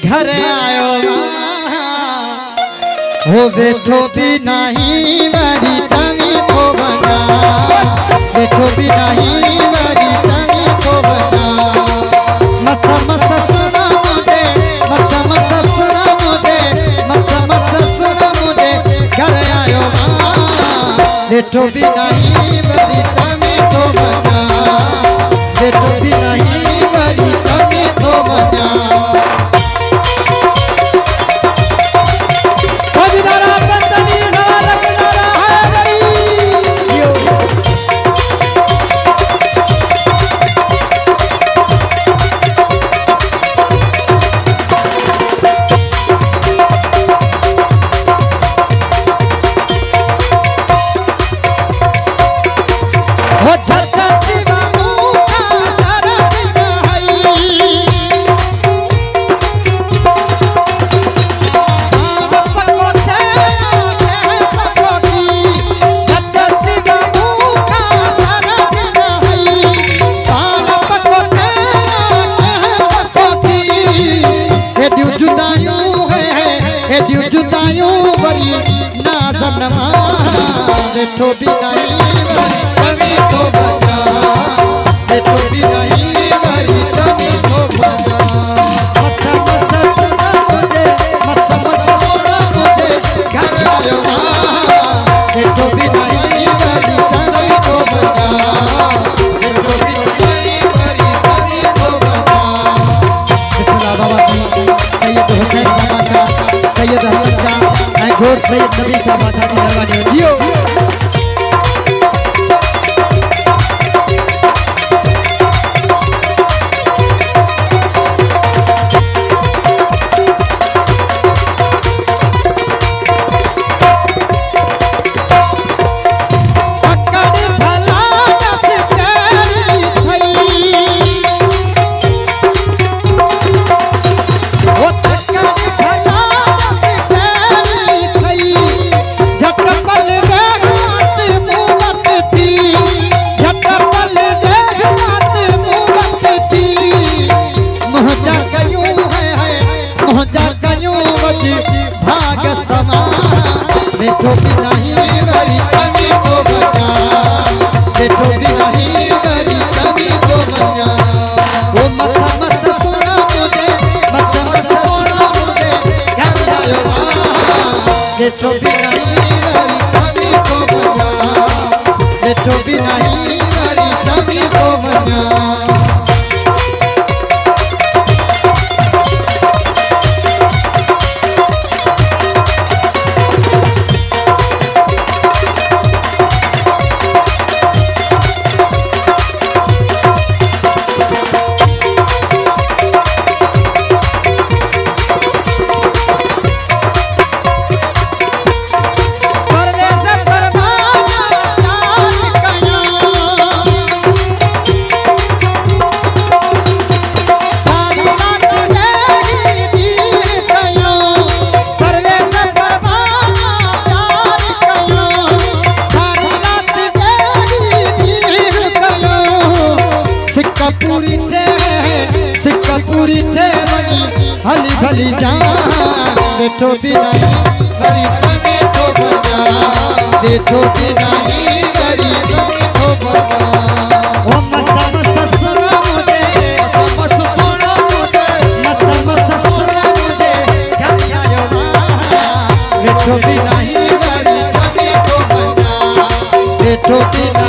घर आयो हो बैठो भी नहीं मरी तमी को बना बैठो भी नहीं मरी तमी को बना मसा मसा सुना मुझे मसा मसा सुना मुझे मसा मसा सुना मुझे घर आयो बैठो भी नहीं मरी तमी को बना बैठो भी नहीं मरी तमी को बना बैठो भी नहीं तभी तो बना बैठो भी नहीं मरी तभी तो बना मसा मसा सुना मुझे मसा मसा सुना मुझे घर आयो बैठो भी नहीं मरी तभी तो बना बैठो भी नहीं मरी तभी तो बना बिस्मिल्लाह बाबा जी सैयद हुसैन साहब सैयद हसन साहब घोड़ सैयद नबी साहब की मेहरबानी हो बैठो भी नहीं मरी तभी तो बना बैठो भी नहीं मरी तभी तो बना वो मसा मसा सुना मुझे मसा मसा सुना मुझे घर आयो बैठो भी नहीं मरी तभी तो बना बैठो भी नहीं मरी तभी तो बना पूरी थे मनी हली भली जान बैठो भी नहीं मरी तभी तो बना बैठो भी नहीं मरी तभी तो बना ओ मसा मसा सुना मुझे मसा मसा सुना मुझे मसा मसा सुना मुझे घर आयो बैठो भी नहीं मरी तभी तो बना बैठो भी